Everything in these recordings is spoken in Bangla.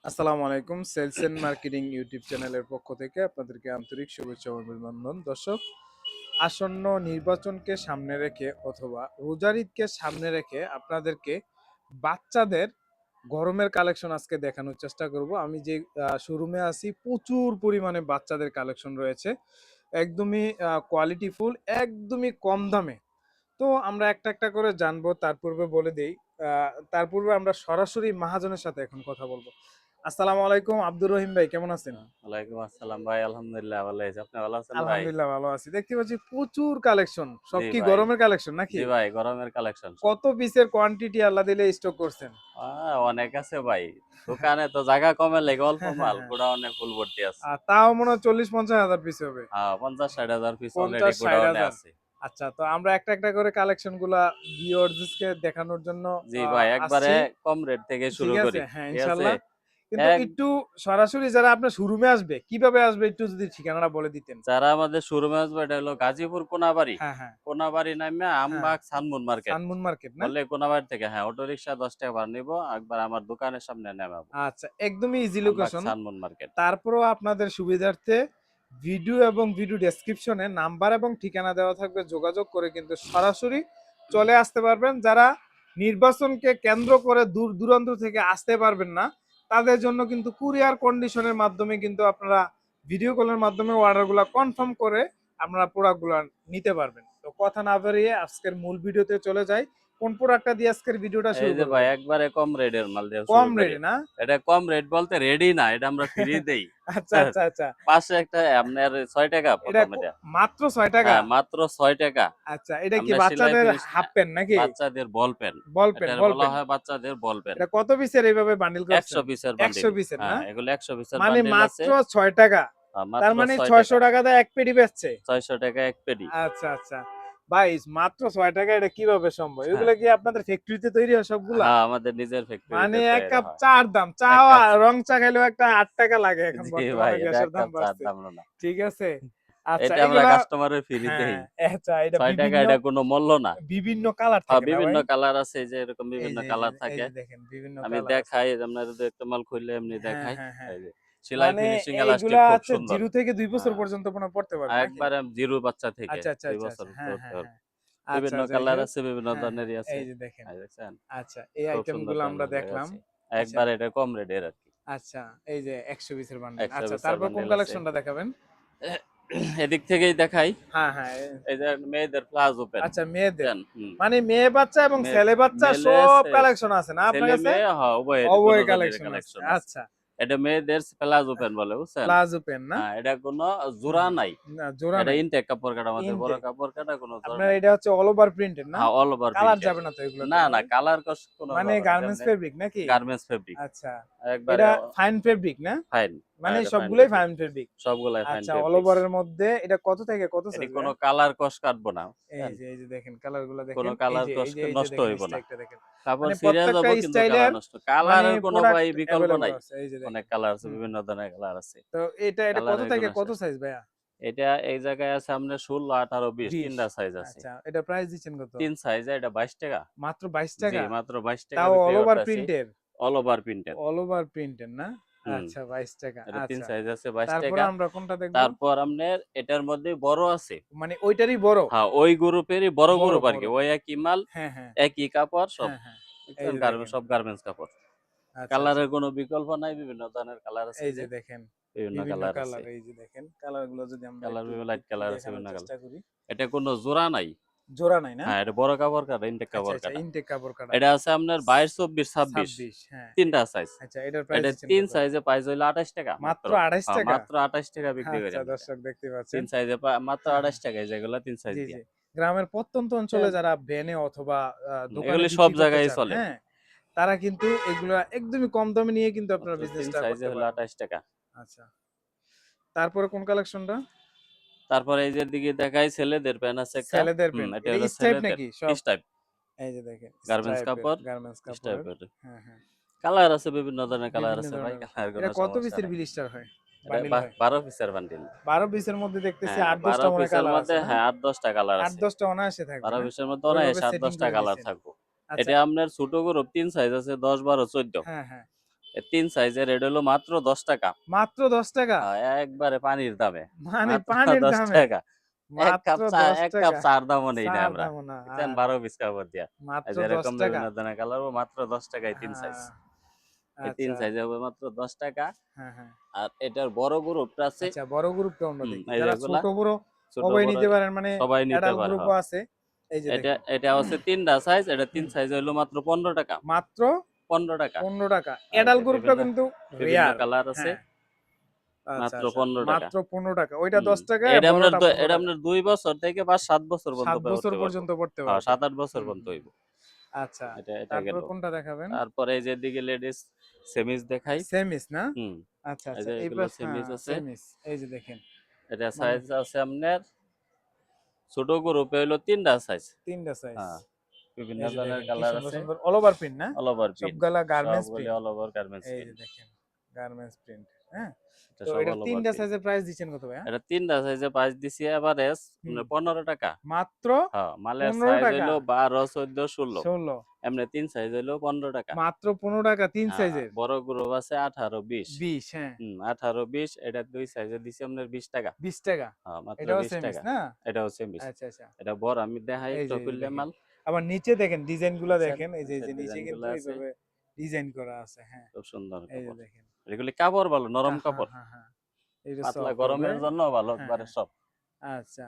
আসসালামু আলাইকুম। সেলস এন্ড মার্কেটিং ইউটিউব চ্যানেলের পক্ষ থেকে আপনাদেরকে আন্তরিক শুভেচ্ছা ও অভিনন্দন। দর্শক, আসন্ন নির্বাচনকে সামনে রেখে অথবা রোজার ঈদকে সামনে রেখে আপনাদেরকে বাচ্চাদের গরমের কালেকশন আজকে দেখানোর চেষ্টা করব। আমি যে শোরুমে আছি প্রচুর পরিমাণে বাচ্চাদের কালেকশন রয়েছে, একদমই কোয়ালিটিফুল, একদমই কম দামে। তো আমরা একটা একটা করে জানবো, তার পূর্বে বলে দেই, তার পূর্বে আমরা সরাসরি মহাজনের সাথে এখন কথা বলবো। আসসালামু আলাইকুম, আব্দুর রহিম ভাই, কেমন আছেন? ওয়ালাইকুম আসসালাম ভাই, আলহামদুলিল্লাহ ভালো আছি। আপনি ভালো আছেন ভাই? আলহামদুলিল্লাহ ভালো আছি। দেখতে পাচ্ছি প্রচুর কালেকশন, সব জি কি ভাই। গরমের কালেকশন নাকি? জি ভাই, গরমের কালেকশন সব। কত পিসের কোয়ান্টিটি আল্লাহ দিলে স্টক করছেন? অনেক আছে ভাই। দোকানে তো জায়গা কমে লেগে অল্প হ্যাঁ হ্যাঁ মাল, হ্যাঁ। গোডাউনে ফুল ভর্তি আছে। আর তাও মনে হয় 40-50 হাজার পিস হবে। 50-60 হাজার পিস অলরেডি 50-60 গোডাউনে হাজার আছে। আচ্ছা, তো আমরা একটা একটা করে কালেকশন গুলা ভিউয়ারদেরকে দেখানোর জন্য জি ভাই, একবারে আসছি। কম রেট থেকে ঠিক শুরু আছে, করি। হ্যাঁ, ঠিক আছে? ইনশাল্লাহ। কিন্তু এক একটু সরাসরি যারা আপনার শোরুমে আসবে, কিভাবে আসবে একটু যদি ঠিকানাটা বলে দিতেন। যারা আমাদের শোরুমে আসবে, এটা হলো গাজীপুর কোনাবাড়ি। হ্যাঁ হ্যাঁ কোনাবাড়ি নামে হ্যাঁ। Ambagh Sunmoon market. Sunmoon market না? বললে কোনাবাড়ি থেকে অটো রিকশা 10 টাকা ভাড়া নিব। একবার আমার দোকানের সামনে নামাবো। আচ্ছা, একদমই easy Ambagh location. Sunmoon market. তারপরেও আপনাদের সুবিধার্থে ভিডিও এবং ভিডিও ডেসক্রিপশনে নাম্বার এবং ঠিকানা দেওয়া থাকবে, যোগাযোগ করে কিন্তু সরাসরি চলে আসতে পারবেন। যারা নির্বাচনকে কেন্দ্র করে দূর দূরান্ত থেকে আসতে পারবেন না, তাদের জন্য কিন্তু কুরিয়ার কন্ডিশনের মাধ্যমে কিন্তু আপনারা ভিডিও কলের মাধ্যমে অর্ডারগুলো কনফার্ম করে আপনারা প্রোডাক্টগুলো নিতে পারবেন। তো কথা না বাড়িয়ে আজকের মূল ভিডিওতে চলে যাই। কোন প্রোডাক্টটা দিয়ে আজকের ভিডিওটা এই শুরু যে করব? ভাই, একবারে কম রেটের মাল দিয়ে কম শুরু করি। রেটে না? এটা কম রেট বলতে রেডি না, এটা আমরা ফ্রি দেই। আচ্ছা আচ্ছা আচ্ছা। পাশে একটা আপনার ৬ টাকা এটা প্রথম এটা। মাত্র ৬ টাকা? হ্যাঁ, মাত্র ৬ টাকা। আচ্ছা, এটা কি আমরা সেলাই বাচ্চাদের ফিনিশ হাফ প্যান্ট নাকি? বাচ্চাদের বল পেন। বল প্যান্ট, এটার বল বলা প্যান্ট। হয় বাচ্চাদের বল পেন। এটা কত পিসের এইভাবে বান্ডিল ১০০ করছেন? পিসের ১০০ বান্ডিল। পিসের না? হ্যাঁ, এগুলো ১০০ পিসের মানে বান্ডিল আছে। মাত্র ৬ টাকা। তার মাত্র মানে ৬ ৬০০ টাকা। টাকা দিয়ে ১ পেটি বেচছে? ৬০০ টাকা এক পেটি। আচ্ছা আচ্ছা। ভাই, মাত্র ৬ টাকা এটা কিভাবে সম্ভব? হ্যাঁ, এগুলা কি আপনাদের ফ্যাক্টরিতে তৈরি হয় সবগুলা? হ্যাঁ, আমাদের নিজের মানে ফ্যাক্টরিতে ১ তৈরি কাপ হয়। চা'র দাম। চা, ১ কাপ রং চা খাইলেও একটা ৮ টাকা লাগে এখন, জি ভাই, বর্তমানে এটা গ্যাসের ১ দাম কাপ চা'র বাড়ছে। দাম না। ঠিক আছে? আচ্ছা, এটা আমরা এগুলা কাস্টমারের ফ্রি দেই। হ্যাঁ, আচ্ছা, এটা ৬ টাকা বিভিন্ন এটা কোনো মূল্য না। বিভিন্ন কালার থাকে না বিভিন্ন ভাই? কালার আছে, এই যে এরকম এই বিভিন্ন যে এই যে কালার এই থাকে। যে দেখেন বিভিন্ন আমি কালার আছে। দেখাই, আপনার যদি একটা মাল খুললে এমনি হ্যাঁ, দেখাই। হ্যাঁ, হ্যাঁ। এই যে সেলাই মানে ফিনিশিং এইগুলা এলাস্টিক খুব হচ্ছে সুন্দর। 0 থেকে 2 বছর হ্যাঁ, পর্যন্ত মনে পড়তে পারবে নাকি? একবারে জিরো বাচ্চা থেকে আচ্ছা, আচ্ছা, ২ আচ্ছা, বছর আচ্ছা। হ্যাঁ, পড়তে হ্যাঁ, পারবে। হ্যাঁ। আচ্ছা, বিভিন্ন যাই কালার হোক। আছে, বিভিন্ন হ্যাঁ, হ্যাঁ। ধরনেরই আছে। এই যে দেখেন। দেখছেন? আচ্ছা, এই খুব সুন্দর আইটেমগুলো আমরা ধরনের দেখলাম। আছে। আচ্ছা, একবারে এটা কম রেটের আরকি। আচ্ছা, এই যে ১০০ পিসের বান্ডিল। ১০০ আচ্ছা, পিসের তারপর কোন বান্ডেল আছে। কালেকশনটা দেখাবেন? এদিক থেকেই দেখাই। হ্যাঁ, হ্যাঁ। এই যে মেয়েদের প্লাজো প্যান্ট। আচ্ছা, মেয়েদের। বুঝছেন? হুম। মানে মেয়ে বাচ্চা এবং মেয়ে ছেলে বাচ্চা মেলে সব সে কালেকশন আছে না আপনার ছেলে কাছে? মেয়ে উভয়েরই উভয় দোনোজনেরই কালেকশন আছে। কালেকশন আছে। আচ্ছা। এটা মেয়েদের প্লাজো প্যান্ট বলে, বুঝছেন? প্লাজো প্যান্ট না? হ্যাঁ, এটা কোনো হ্যাঁ, জোড়া হ্যাঁ। নাই। না, জোড়া এটা নাই। ইনটেক কাপড় কাটা, আমাদের বড় ইনটেক। কাপড় কাটা, কোনো জোড়া আপনার নাই। এটা হচ্ছে অল ওভার প্রিন্টেড না? হ্যাঁ, অল ওভার কালার প্রিন্টেড। যাবে না তো এগুলোতে না, না, ভাই? কালার কোনো মানে যাবে না। এটা গার্মেন্টস এমনি ফেব্রিক নাকি? Garments fabric. আচ্ছা। একবারে এটা ফাইন ফেব্রিক না? ফাইন। মানে হ্যাঁ, এটা ফাইন সবগুলোই ফেব্রিক। Fine fabric. সবগুলাই ফাইন আচ্ছা, অল ফেব্রিক্স। ওভার এর মধ্যে এটা কত থেকে কত এটি সাইজ কোনো ভাইয়া? কালার কষ কাটবো না, বুঝছেন? এই যে দেখেন কালার গুলো কোনো দেখেন। এই কালার যে কষ এই যে এই যে নষ্ট দেখেন হইব না। স্ট্রাইকটা দেখেন। কাপড় মানে ছিঁড়ে প্রত্যেকটা যাবো কিন্তু কালার স্টাইলের নষ্ট। মানে কালারের কোনো ভাই প্রোডাক্ট বিকল্প এভেইলেবল নাই। আছে, এই যে অনেক দেখেন। কালার আছে, হুম। বিভিন্ন ধরনের কালার আছে। তো এটা কত কালারের থেকে কোনো কত শেষ সাইজ ভাইয়া? এটা এই জায়গায় আছে আপনার ১৬, ১৮, ২০ 20। তিনটা সাইজ আছে। আচ্ছা, এটা প্রাইস দিচ্ছেন কত? ৩ সাইজে এটা ২২ টাকা। মাত্র 22 জি, টাকা? মাত্র ২২ টাকা তাও বিক্রি অল ওভার করতেছি। প্রিন্টের? All over printed. All over প্রিন্টের না? হুম। আচ্ছা, 22 টাকা। এটা ৩ আচ্ছা। সাইজ আছে, ২২ তারপরে টাকা। আমরা কোনটা দেখব? তারপর আপনার এটার মধ্যে বড় আছে। মানে ওইটারই বড়? হ্যাঁ, ওই গ্রুপেরই বড় বড়, গ্রুপ বড়। আরকি। ওই একই মাল, হ্যাঁ, হ্যাঁ। একই কাপড় সব। হ্যাঁ, হ্যাঁ। এই বুঝছেন? যে দেখেন। সব গার্মেন্টস কাপড়। আচ্ছা, আচ্ছা। কালারের কোনো বিকল্প নাই। বিভিন্ন ধরনের কালার আছে, এই এই যে যে দেখেন। বিভিন্ন বিভিন্ন কালার আছে। কালার, এই যে দেখেন। কালারগুলো যদি আমরা কালার একটু বিভিন্ন লাইট একটু কালার আছে, দেখানোর বিভিন্ন কালার। চেষ্টা করি। এটা কোনো জোড়া নাই। জোড়া নাই না? হ্যাঁ, এটা বড় কাপড় কাটা, ইনটেক আচ্ছা, কাপড় আচ্ছা। কাটা। ইনটেক কাপড় কাটা। এটা আছে আপনার ২২, ২৪, ২৬ 26, হ্যাঁ। ৩ টা সাইজ। আচ্ছা, এটার প্রাইস এটা দিচ্ছেন ৩ কত? সাইজে প্রাইস হইলো ২৮ টাকা মাত্র। মাত্র 28 হ্যাঁ, টাকা? মাত্র ২৮ টাকা বিক্রি করি আচ্ছা, আমি এটা। দর্শক দেখতে ৩ পাচ্ছেন। সাইজে মাত্র হ্যাঁ, ২৮ হ্যাঁ। টাকায়, যেগুলো 3 সাইজ জি, দিয়া। জি। গ্রামের প্রত্যন্ত অঞ্চলে বুঝছেন? যারা ভ্যানে অথবা দোকানে এগুলি সব বিক্রি করতে জায়গায় চান, চলে। হ্যাঁ? তারা কিন্তু এগুলা একদমই কম দামে নিয়ে কিন্তু আপনারা মাত্র ৩ বিজনেসটা সাইজে করতে হলো পারেন। ২৮ টাকা। আচ্ছা। তারপরে কোন কালেকশনটা? তারপরে এই যে দিকে দেখাই, ছেলেদের প্যান্ট আছে একটা। ছেলেদের হুম, প্যান্ট। এটা এটা হলো স্ট্রাইপ ছেলেদের নাকি সব? স্টাইপ। এই যে দেখেন, গার্মেন্টস স্ট্রাইপের, কাপড়, গার্মেন্টস কাপড়ের। স্টাইপের। হ্যাঁ, হ্যাঁ। কালার আছে, বিভিন্ন ধরনের কালার বিভিন্ন আছে ভাই। ধরনের। কালার এটা কোনো কত সমস্যা পিসের নাই। বিলিস্টার হয়? এটা বান্ডিল হয়? ১২ পিসের বান্ডিল। ১২ পিসের মধ্যে দেখতেছি হ্যাঁ, ৮-১০ টা ১২ মনে হয় পিসের কালার মধ্যে আছে না? ৮-১০ টা কালার আছে। ৮-১০ টা অনায়াসে থাকবে ১২ না? পিসের মধ্যে ওইভাবে অনায়াসে সেটিং ৮-১০ টা করে কালার দিছেন। থাকবো। আচ্ছা। এটা আপনার ছোট গ্রুপ ৩ সাইজ আছে, ১০, ১২, ১৪। হ্যাঁ, হ্যাঁ। তিন সাইজের রেট হলো মাত্র 10 টাকা। মাত্র 10 টাকা? একবারে পানির দামে। মানে মাত্র পানির 10 দামে? টাকা। মাত্র 10 এক কাপ টাকা? চার দামও নেই না চার আমরা। দামও না। বুঝছেন, আর 12 পিস কাপড় দিয়া। এই মাত্র যে 10 এরকম টাকা? বিভিন্ন ধরনের কালার হবে মাত্র 10 টাকায় 3 সাইজ। হ্যাঁ, এই 3 আচ্ছা। সাইজে হবে মাত্র 10 টাকা। হ্যাঁ, হ্যাঁ। আর এটার বড় গ্রুপটা আছে। আচ্ছা, বড় গ্রুপটা আমরা দেখি। এই যে যারা এগুলা ছোট বড় ছোট সবাই বড় নিতে পারেন, মানে সবাই নিতে অ্যাডাল্ট পারে, গ্রুপও হ্যাঁ। আছে। এই যে এটা দেখেন। এটা হচ্ছে 3টা সাইজ, এটা 3 হুম, সাইজ হইলো মাত্র 15 টাকা। মাত্র 15 টাকা। 15 টাকা। এই যে অ্যাডাল্ট গ্রুপটা বিভিন্ন কিন্তু বিভিন্ন রেয়ার। কালার আছে। হ্যাঁ, আচ্ছা, মাত্র আচ্ছা। 15 টাকা। মাত্র 15 টাকা। ওইটা হুম। 10 টাকায়, বড়টা 15 এটা টাকা। আপনার 2 বছর থেকে বা 7 বছর পর্যন্ত 7 বছর পড়তে পারবো। পর্যন্ত পড়তে হ্যাঁ, পারবে। 7-8 বছর হুম, পর্যন্ত হুম। হইব। আচ্ছা। এটা তারপরে গেল। কোনটা দেখাবেন? তারপরে এই যে এদিকে লেডিস সেমিজ দেখাই। সেমিস না? হুম। আচ্ছা, এই আচ্ছা। যে এই এগুলো পাশ, সেমিজ হ্যাঁ, আছে। সেমিস। এই যে দেখেন। এটা মানে সাইজ আছে আপনার ছোট গ্রুপে হইলো 3টা সাইজ। ৩ টা সাইজ। হ্যাঁ, বিভিন্ন এই যে ধরনের দেখেন কি কালার সুন্দর, আছে। সুন্দর অল ওভার প্রিন্ট না? All over print. সবগুলা গার্মেন্টস সবগুলি প্রিন্ট। অল ওভার গার্মেন্টস এই যে প্রিন্ট। দেখেন, গার্মেন্টস প্রিন্ট। হ্যাঁ? এটা তো সব এটার অল ৩ ওভার টা প্রিন্ট। সাইজের প্রাইস দিচ্ছেন কত ভাইয়া? এটা 3টা সাইজে প্রাইস দিছি এভারেজ হুম। 15 টাকা। মাত্র হ্যাঁ, মালের 15 সাইজ টাকা? হইলো 12, 14, 16। ১৬। এমনি 3 সাইজ হইলো 15 টাকা। মাত্র 15 টাকা ৩ সাইজের? বড় গ্রুপ আছে 18, 20। ২০, হ্যাঁ। 18, 20 এটা 2 সাইজে দিছি আপনার 20 টাকা। ২০ টাকা? হ্যাঁ, মাত্র এটাও 20 সেমিস টাকা। না? এটাও সেমিস। আচ্ছা, আচ্ছা। এটা বড় আমি দেখাই এই একটু যে, এই যে খুললে দেখেন। মাল। আবার নিচে দেখেন ডিজাইন গুলা দেখছেন? দেখেন। এই যে, এই যে নিচে ডিজাইন কিন্তু গুলো আছে। এইভাবে ডিজাইন করা আছে। হ্যাঁ। খুব সুন্দর এই যে কাপড়। দেখেন। এগুলি কাপড় ভালো, নরম হ্যাঁ, হ্যাঁ, কাপড়। হ্যাঁ, হ্যাঁ। এটা পাতলা সফট হবে। গরমের জন্য ভালো হ্যাঁ, একবারে হ্যাঁ। সব। আচ্ছা।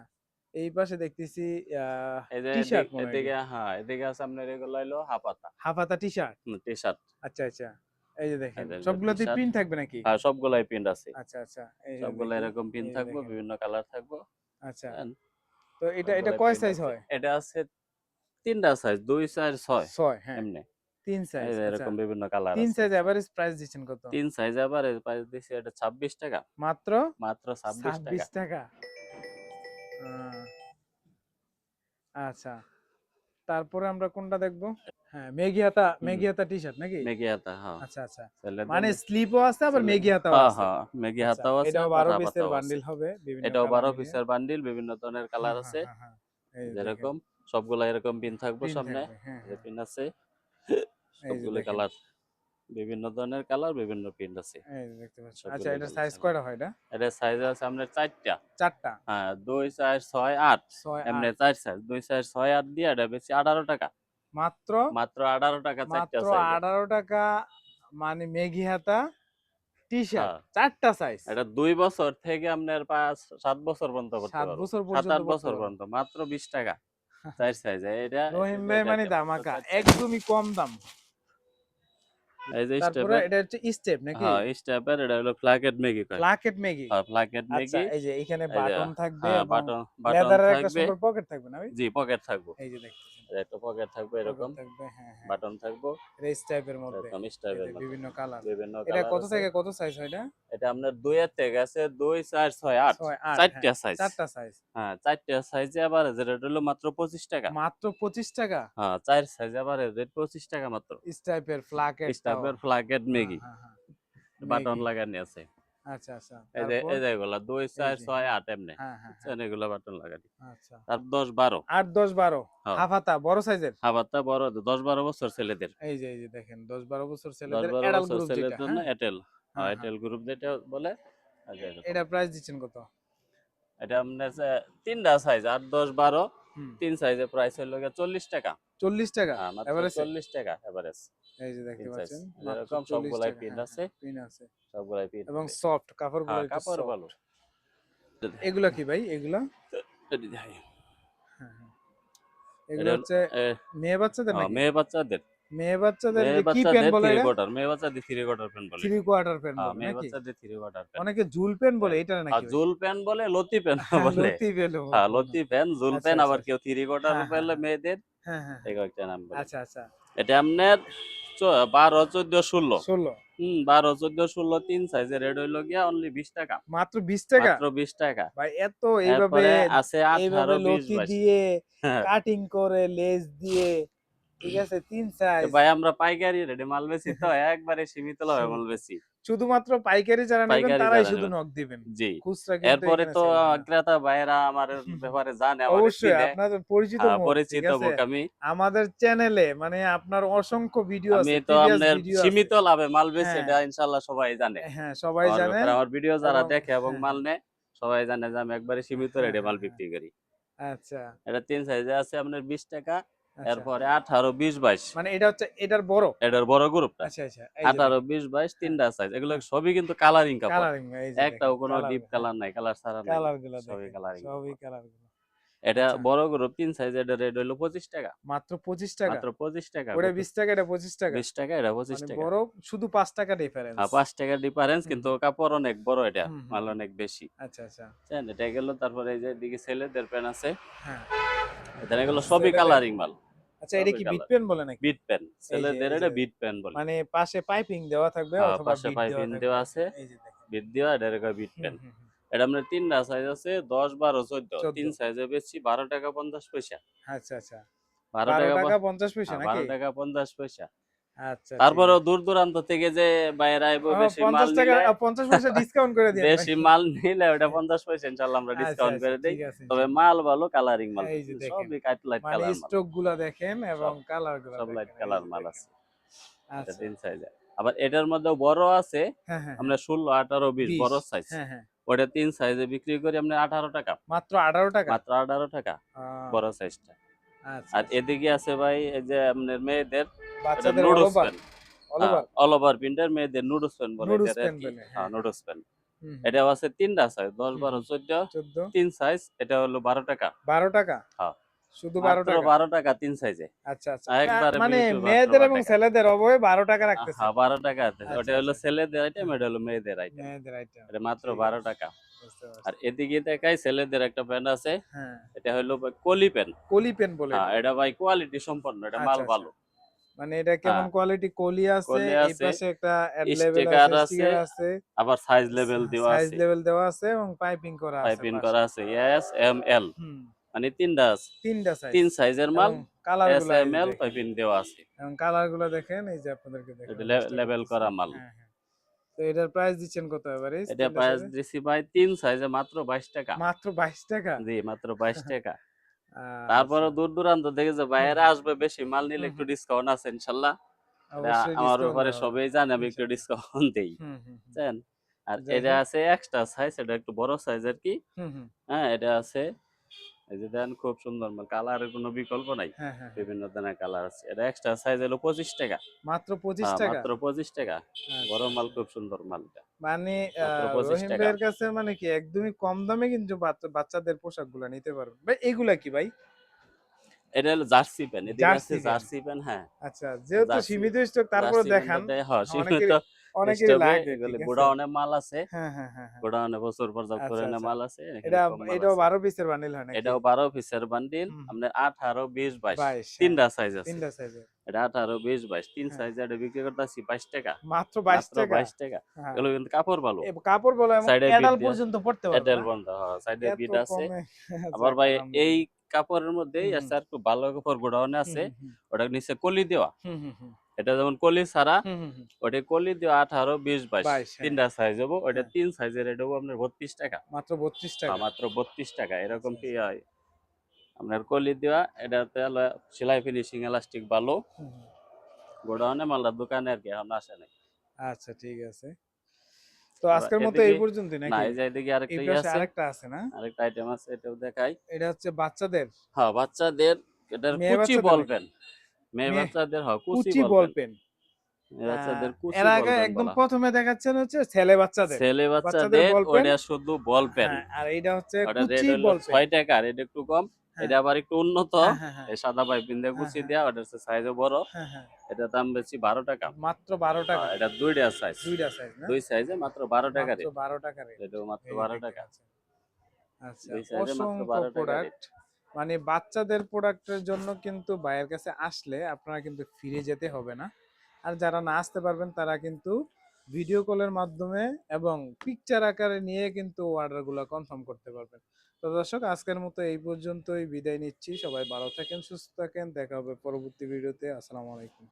এই পাশে দেখতেছি আ এই যে টি-শার্ট মনে হয় এদিকে, এগুলো। হ্যাঁ, এদিকে আছে আপনার এগুলো হইলো হাফাতা। হাফ হাতা টি-শার্ট? টি-শার্ট। আচ্ছা, আচ্ছা। এই যে দেখেন। এদের সবগুলাতেই টি-শার্ট। প্রিন্ট থাকবে নাকি? হ্যাঁ, সবগুলাই প্রিন্ট আছে। আচ্ছা, আচ্ছা। এই যে সবগুলা দেখি। এরকম প্রিন্ট এই যে থাকবো, দেখেন। বিভিন্ন কালার থাকবো। আচ্ছা। বুঝছেন? তো এটা সবগুলাই কয় প্রিন্ট সাইজ আছে। হয়? এটা আছে 3টা সাইজ 2, 4, 6 6, হ্যাঁ। এমনি। ৩ এই সাইজ। যে আচ্ছা। এরকম বিভিন্ন কালার ৩ আছে। সাইজ এভারেজ প্রাইস দিচ্ছেন কত? 3 সাইজ আবার এর প্রাইস দিছি এটা 26 টাকা। মাত্র মাত্র 26 টাকা। ২৬ টাকা। আ আচ্ছা। তারপরে আমরা কোনটা দেখব? হ্যাঁ, হুম, মেগি হাতা টি-শার্ট নাকি? মেগি হাতা, হ্যাঁ। আচ্ছা, আচ্ছা। ছেলেদের মানে স্লিপও আছে আবার ছেলে, মেগি হাতাও হ্যাঁ, আছে। হ্যাঁ, মেগি আচ্ছা, হাতাও আছে এটাও আবার ১২ হাফ পিসের হাতাও আছে। বান্ডিল হবে বিভিন্ন এটাও কালার 12 মিলিয়ে। পিসের বান্ডিল, বিভিন্ন ধরনের হ্যাঁ, কালার হ্যাঁ, আছে। হ্যাঁ, হ্যাঁ। এই যে দেখেন। যেরকম সবগুলা এরকম পিন থাকবো প্রিন্ট সামনে। থাকবে। হ্যাঁ, এই যে হ্যাঁ। পিন আছে। এই যে সবগুলো দেখেন। কালার, বিভিন্ন ধরনের কালার, বিভিন্ন প্রিন্ট আছে। এই যে দেখতে পাচ্ছেন। আচ্ছা, সবগুলো এটার কালার সাইজ আছে। কয়টা হয় এটা? এটা সাইজ আছে আপনার 4টা। ৪ টা? হ্যাঁ, 2, 4, 6, 8 ৬, এমনি ৮। 4 সাইজ 2, 4, 6, 8 দিয়ে এটা বেশি 18 টাকা। মাত্র মাত্র 18 টাকা 4টা মাত্র সাইজে। ১৮ টাকা, মানে মেগি হাতা টি-শার্ট হ্যাঁ, ৪ টা সাইজ। এটা 2 বছর থেকে আপনার 5-7 বছর পর্যন্ত করতে ৭ পারবো। বছর পর্যন্ত 7-8 পড়তে বছর পারবে। পর্যন্ত মাত্র 20 টাকা 4 সাইজে। এটা রহিম এই যে ভাই এটা মানে এটা মাত্র ধামাকা। 4 সাইজ। একদমই কম দাম। এই যে তারপরে স্টেপের, এটা হচ্ছে স্টেপ নাকি? হ্যাঁ, স্টেপের এটা হলো ফ্ল্যাগেট ম্যাগি কয়। Placket Maggi. হ্যাঁ, ফ্ল্যাগেট আচ্ছা, ম্যাগি। এই যে এখানে এই যে, বাটন থাকবে হ্যাঁ, এবং বাটন বাটন লেদারের একটা থাকবে। সুন্দর পকেট থাকবে না ভাই? জি, পকেট থাকবো। এই যে দেখতেছেন। এই যে একটা পকেট থাকবে পকেট এরকম। থাকবে, হ্যাঁ, হ্যাঁ। বাটন থাকবো এটা স্টাইপের মধ্যে। এরকম এই স্টেপের যে মতো। বিভিন্ন কালার। বিভিন্ন এটা কালার কত আছে। থেকে কত সাইজ হয় এটা? এটা আপনার 2 এর থেকে আছে 2, 4, 6, 8 ৬, ৮, 4টা হ্যাঁ। সাইজ। ৪ টা সাইজ। হ্যাঁ, 4টা সাইজে আবার রেট হলো মাত্র 25 টাকা। মাত্র ২৫ টাকা? হ্যাঁ, 4 সাইজ আবার রেট 25 টাকা মাত্র। স্টাইপের ফ্লাকেটটাও। স্টাফের ফ্ল্যাগেট হ্যাঁ, ম্যাগি হ্যাঁ, হ্যাঁ। Button Maggi. লাগানি আছে। আচ্ছা, আচ্ছা। তারপর? এই যে এগুলা 2, এই 4, যে, 6, 8 এমনে। হ্যাঁ, হ্যাঁ, হ্যাঁ। বুঝছেন, এগুলা বাটন লাগানি। আচ্ছা। তারপর 10, 12। ৮, ১০, ১২ হ্যাঁ, হাফ হাতা বড় সাইজের? হাবাতা বড় 10, 12 বছর ছেলেদের। এই যে দেখেন ১০, ১২ বছর 10, ছেলেদের 12 অ্যাডাল্ট বছর গ্রুপ ছেলের যেটা, জন্য হ্যাঁ? এয়ারটেল। হ্যাঁ, হ্যাঁ, হ্যাঁ। এয়ারটেল গ্রুপ যেটা বলে। এই যে এরকম। এটা প্রাইস দিচ্ছেন কত? এটা আপনার 3টা সাইজ 8, 10, 12। হুম। 3 সাইজের প্রাইস হলো গিয়ে 40 টাকা। ৪০ টাকা হ্যাঁ, মাত্র এভারেজে? 40 টাকা এভারেজ। এই যে দেখতে 3 সাইজ। পাচ্ছেন মাত্র এরকম ৪০ সবগুলাই টাকা। প্রিন্ট হ্যাঁ, আছে। হ্যাঁ, পিন আছে সবগুলাই প্রিন্ট এবং হবে। সফট, কাপড়গুলো হ্যাঁ, একটু কাপড় সফট। ভালো। এগুলা কি ভাই এগুলা? এটি দেখাই। হ্যাঁ, হ্যাঁ। এগুলো এটা হচ্ছে এ মেয়ে বাচ্চাদের নাকি? মেয়ে বাচ্চাদের। মেয়ে বাচ্চাদের মেয়ে যে কি প্যান্ট বাচ্চাদের বলে 3 এটা? কোয়ার্টার। মেয়ে বাচ্চাদের 3 কোয়ার্টার প্যান্ট বলে। 3 কোয়ার্টার প্যান্ট হ্যাঁ, বলে মেয়ে নাকি? বাচ্চাদের 3 কোয়ার্টার প্যান্ট। অনেকে ঝুল প্যান্ট বলে, হ্যাঁ। এটা আর নাকি ভাই? জুল প্যান্ট বলে, লতি প্যান্ট হ্যাঁ, বলে। লতি প্যান্ট হ্যাঁ, লতি প্যান্ট, জুল আচ্ছা, প্যান্ট, আচ্ছা। আবার কেউ 3 কোয়ার্টার হ্যাঁ, হ্যাঁ, বলে হ্যাঁ। মেয়েদের। হ্যাঁ, হ্যাঁ, এই হ্যাঁ। কয়েকটা নাম বলে। আচ্ছা, আচ্ছা। এটা আপনার 12, 14, 16। ১৬ 12, 14, 16 3 সাইজের রেট হইলো গিয়া অনলি 20 টাকা। মাত্র 20 টাকা? মাত্র 20 টাকা। ভাই এত এইভাবে এরপরে আছে 18, 20, লতি 22। দিয়ে হ্যাঁ, কাটিং করে লেস দিয়ে ঠিক আছে, 3 তো সাইজ। ভাই আমরা পাইকারি রেটে মাল বেচি তো একবারে সীমিত লাভে মাল সীমিত। বেচি। শুধুমাত্র পাইকারি যারা নেবেন পাইকারি তারাই যারা শুধু নেবেন। নক দিবেন। জি। খুচরা কিন্তু এরপরে এখানে তো সেল হয় না। ক্রেতা ভাইয়েরা আমার ব্যাপারে জানে, আমারে অবশ্যই চিনে। আপনার পরিচিত হ্যাঁ, মুখ, ঠিক পরিচিত আছে? মুখ আমি। আমাদের চ্যানেলে মানে আপনার অসংখ্য ভিডিও আমি আছে, তো প্রিভিয়াস আপনার ভিডিও আছে। সীমিত লাভে মাল বেচি, হ্যাঁ, এটা ইনশাআল্লাহ সবাই জানে। হ্যাঁ, সবাই আমার জানে ব্যাপারে আমার ভিডিও যারা এবং দেখে এবং হ্যাঁ, মাল হ্যাঁ, নেয় সবাই জানে যে আমি একবারে সীমিত হ্যাঁ, রেটে হ্যাঁ, মাল হ্যাঁ। বিক্রি করি। আচ্ছা, এটা 3 সাইজে আছে আপনার 20 টাকা, আচ্ছা। এরপরে 18, 20, 22। মানে এটা হচ্ছে এটার বড়? এটার বড় গ্রুপটা। আচ্ছা, আচ্ছা। এই যে 18, দেখেন। 20, 22 হ্যাঁ, তিনটা সাইজ। এগুলো হ্যাঁ। সবই কিন্তু কালারিং কাপড়। কালারিং এই যে দেখেন একটাও কোনো কালার, ডিপ হ্যাঁ। কালার নাই, কালার ছাড়া নাই। কালার গুলা সবই দেখেন। কালারিং সবই কাপড়। কালার গুলো। এটা আচ্ছা, বড় গ্রুপ 3 সাইজ, এটার রেট হলো 25 টাকা। মাত্র 25 টাকা? মাত্র 25 টাকা। ওটা 20 টাকা, এটা 25 টাকা? 20 টাকা, এটা 25 মানে টাকা। বড় শুধু 5 টাকা ডিফারেন্স। ৫ টাকা ডিফারেন্স, হুম, কিন্তু হুম, কাপড় অনেক বড় এটা। হুম, হুম, মাল হুম। অনেক বেশি। আচ্ছা, আচ্ছা। বুঝছেন? এটা গেল, তারপরে এই যে এদিকে ছেলেদের প্যান্ট আছে। হ্যাঁ, এখানে এগুলো সবই ছেলেদের। কালারিং মাল। আচ্ছা, এটা সবই কি বিট কালার। পেন বলে নাকি? বিট প্যান্ট। ছেলেদের এই এটা যে বিট প্যান্ট বলে। মানে পাশে পাইপিং দেওয়া থাকবে হ্যাঁ, অথবা পাশে বিট দেওয়া পাইপিং থাকবে। দেওয়া আছে। এই যে দেখেন। বিট দেওয়া, এটা এরকম বিট হুম, প্যান্ট। হুম, হুম। এটা আপনার ৩ টা সাইজ আছে, ১০, ১২, ১৪। 14। ৩ সাইজে বেচছি ১২ টাকা ৫০ পয়সা। আচ্ছা, আচ্ছা। ১২ 12 টাকা টাকা 50 পয়সা হ্যাঁ, ১২ নাকি? টাকা ৫০ পয়সা। আচ্ছা, ঠিক তারপরেও আছে। দূর দূরান্ত থেকে যে বাইরে আইবো, ও বেশি মাল ৫০ টাকা, নিলে ৫০ পয়সা ডিসকাউন্ট করে দিয়েন বেশি নাকি? মাল নিলে ওটা ৫০ পয়সা ইনশাআল্লাহ আমরা আচ্ছা, ডিসকাউন্ট আচ্ছা, করে দেই। ঠিক আছে তবে ইনশাআল্লাহ। মাল ভালো, কালারিং মাল এই যে কিন্তু দেখেন। সবই লাইট মানে কালার মাল। স্টক গুলা দেখেন এবং সব কালার গুলা সব লাইট দেখেন। এই কালার যে মাল দেখেন। আছে। এটা আচ্ছা। ৩ সাইজে। আবার এটার মধ্যেও বড় আছে। হ্যাঁ, হ্যাঁ, হ্যাঁ। আমরা ১৬, ১৮, ২০ 20। বড় সাইজ। হ্যাঁ, হ্যাঁ। ওটা ৩ সাইজে বিক্রি করি আমরা ১৮ টাকা। মাত্র 18 টাকা? মাত্র ১৮ টাকা ও বড় সাইজটা। আচ্ছা, আর আচ্ছা। এদিকে আছে ভাই এই যে আপনার মেয়েদের, এটা বাচ্চাদের নুডলস অলওভার? প্যান্ট। হ্যাঁ, অলওভার? অল ওভার প্রিন্টের মেয়েদের নুডলস প্যান্ট বলে নুডলস এটারে পেন আরকি। বলে। হ্যাঁ, হ্যাঁ, হ্যাঁ। Noodles pant. হুম, হুম। এটাও আছে ৩ টা সাইজ, ১০, হুম, ১২, হুম। ১৪। 14? ৩ সাইজ, এটা হলো ১২ টাকা। 12 টাকা? হ্যাঁ, শুধু 12 মাত্র টাকা? ১২ টাকা ৩ সাইজে। আচ্ছা, আচ্ছা। একবারে মানে বিউটি, মাত্র মেয়েদের ১২ এবং টাকা। ছেলেদের উভয়ে 12 টাকা রাখতেছেন? হ্যাঁ, ১২ টাকা আছে। আচ্ছা, ওটা হলো আচ্ছা। ছেলেদের আইটেম, হ্যাঁ, এটা হলো মেয়েদের আইটেম। মেয়েদের আইটেম। এটা মাত্র ঠিক ১২ আছে। টাকা। বুঝতে আর পারছি। এদিকে দেখাই ছেলেদের একটা প্যান্ট আছে। হ্যাঁ, এটা হলো ভাই কলি প্যান্ট। কলি পেন বলে হ্যাঁ, এটাকে। এটা ভাই কোয়ালিটি সম্পন্ন। এটা মাল আচ্ছা, আচ্ছা। ভালো। মানে এটা কেমন হ্যাঁ, কোয়ালিটি? কলি আছে, কলি এই আছে, পাশে একটা অ্যাড লেবেল আছে, স্টিকার আছে, স্টিকার আছে, আবার সাইজ লেভেল দেওয়া সাইজ আছে। লেবেল দেওয়া আছে এবং পাইপিং করা আছে পাইপিং পাশে। করা আছে এস, এম, এল। হুম, মানে ৩ টা আছে। ৩ টা সাইজ ৩ সাইজের মাল। এবং কালার এস, গুলা এই এম, যে এল দেখেন। পাইপিং দেওয়া আছে। এবং কালার গুলা দেখেন, এই যে আপনাদেরকে এটা দেখানোর চেষ্টা লেবেল করতেছি। করা মাল। হ্যাঁ, হ্যাঁ। তো এটার প্রাইস দিচ্ছেন কত এভারেজ এটা ৩ টা প্রাইস সাইজে? দিছি ভাই ৩ সাইজে মাত্র ২২ টাকা। মাত্র 22 টাকা? জি, মাত্র ২২ টাকা। আচ্ছা। তারপরেও দূর দূরান্ত থেকে যে হুম, বাইরে হুম, আসবে, বেশি মাল নিলে হুম, একটু হুম। ডিসকাউন্ট আছে ইনশাল্লাহ। এটা অবশ্যই আমার ডিসকাউন্ট ব্যাপারে দেওয়া হবে। সবাই জানে, আমি একটু ইনশাআল্লাহ। ডিসকাউন্ট দেই। হুম, হুম, হুম। বুঝছেন? আর যাই এটা হোক। আছে এক্সট্রা সাইজ, এটা একটু বড় সাইজ আরকি। হুম, হুম। হ্যাঁ, এটা আছে। এই যে দেখেন খুব সুন্দর মাল। কালারের কোনো বিকল্প নাই। হ্যাঁ, হ্যাঁ, হ্যাঁ। বিভিন্ন ধরনের কালার আছে। এটা এক্সট্রা সাইজ হলো ২৫ টাকা। মাত্র 25 হ্যাঁ, টাকা? মাত্র ২৫ টাকা। আচ্ছা, বড় মাল, আচ্ছা। খুব সুন্দর মালটা। মানে মাত্র ২৫ রহিম টাকা। ভাইয়ের কাছে মানে কি একদমই কম দামে কিন্তু বাচ্চাদের পোশাকগুলা নিতে পারবেন। ভাই এগুলা কি ভাই? এটা হলো জার্সি প্যান্ট। এদিকে আছে জার্সি প্যান্ট। জার্সি প্যান্ট, হ্যাঁ। আচ্ছা, যেহেতু জার্সি। সীমিত স্টক তারপরেও জার্সি দেখান। প্যান্টটা হ্যাঁ, সীমিত অনেকেরই স্টকে। লাগে, এগুলি ঠিক আছে? গোডাউনে মাল আছে। হ্যাঁ, হ্যাঁ, হ্যাঁ, হ্যাঁ। গোডাউনে প্রচুর পর্যাপ্ত আচ্ছা, পরিমাণে আচ্ছা। মাল আছে। এখানে এটা কম মাল এটাও আছে। 12 পিসের বান্ডিল হয় নাকি? এটাও ১২ পিসের বান্ডিল। হুম, হুম। আপনার ১৮, ২০, ২২ 22, ৩ হ্যাঁ। টা সাইজ ৩ আছে। টা সাইজের। এটা ১৮, ২০, ২২ ৩ হ্যাঁ। সাইজে এটা বিক্রি করতেছি ২২ টাকা। মাত্র 22 মাত্র টাকা? ২২ টাকা। হ্যাঁ। এগুলো কিন্তু কাপড় ভালো। কাপড় বলো এবং সাইডে বিট এডাল দেয়া, পর্যন্ত পড়তে পারবে এটেল না? বন্ধ। হ্যাঁ, সাইডে এত বিট আছে। কমে আবার যাক ভাই এই আলহামদুলিল্লাহ। কাপড়ের মধ্যেই হুম, হুম। আছে আর একটু ভালো কাপড় গোডাউনে হুম, আছে। হুম, হুম। ওটার নিচে কলি দেওয়া। হুম, হুম, হুম। এটা যেমন কলি ছাড়া, হুম, হুম, হুম। ওটা কলি দেওয়া 18, 20, 22 22, ৩ হ্যাঁ, টা সাইজ হবো। ওটা হ্যাঁ। ৩ সাইজের রেট হবো আপনার ৩২ টাকা। মাত্র 32 হ্যাঁ, টাকা? মাত্র ৩২ টাকা। আচ্ছা, এরকম কি আচ্ছা। হয় আপনার কলি দেওয়া। এটাতে হলো সেলাই ফিনিশিং এলাস্টিক ভালো। হুম, হুম। গোডাউনে মালটা দোকানে আর কি এখন আসে নাই। আচ্ছা, ঠিক আছে। তো আবার আজকের মতো এই এদিকে পর্যন্তই না, নাকি? এই যে এদিকে এই আরেকটা পাশে আছে। আরেকটা আছে না? আরেকটা আইটেম আছে, এটাও দেখাই। এটা হচ্ছে বাচ্চাদের? হ্যাঁ, বাচ্চাদের। এটার মেয়ে কুচি বাচ্চাদের বল নাকি? পেন। মেয়ে মেয়ে বাচ্চাদের, হ্যাঁ, কুচি কুচি বল বল পেন। পেন। মেয়ে আ বাচ্চাদের কুচি এর বল আগে পেন একদম বলা হয়। ১ম এ দেখাচ্ছেন হচ্ছে ছেলে বাচ্চাদের। ছেলে বাচ্চাদের বাচ্চাদের বল পেন। ওটা শুধু বল পেন। হ্যাঁ, আর এইটা হচ্ছে ওটার রেট কুচি হলো বল পেন। ৬ টাকা, আর এটা একটু কম। হ্যাঁ, এটা আবার একটু উন্নত। হ্যাঁ, হ্যাঁ, হ্যাঁ, এই সাদা পাইপিং দিয়ে হ্যাঁ, কুচি হ্যাঁ, দেওয়া, ওটার সাইজও বড়। হ্যাঁ, হ্যাঁ। এটার দাম বেশি ১২ টাকা। মাত্র 12 টাকা? এটা ২ টা সাইজ। ২ টা সাইজ না? ২ সাইজে মাত্র ১২ টাকা মাত্র রেট। 12 টাকা রেট। এটাও মাত্র এই ১২ দেখতে টাকা। পাচ্ছেন। আচ্ছা, ২ সাইজে মাত্র অসংখ্য ১২ টাকা রেট। প্রোডাক্ট। মানে বাচ্চাদের প্রোডাক্টের জন্য কিন্তু ভাইয়ের কাছে আসলে আপনারা কিন্তু ফিরে যেতে হবে না। আর যারা না আসতে পারবেন তারা কিন্তু ভিডিও কলের মাধ্যমে এবং পিকচার আকারে নিয়ে কিন্তু অর্ডারগুলো কনফার্ম করতে পারবেন। তো দর্শক, আজকের মতো এই পর্যন্তই বিদায় নিচ্ছি। সবাই ভালো থাকেন, সুস্থ থাকেন, দেখা হবে পরবর্তী ভিডিওতে। আসসালামু আলাইকুম।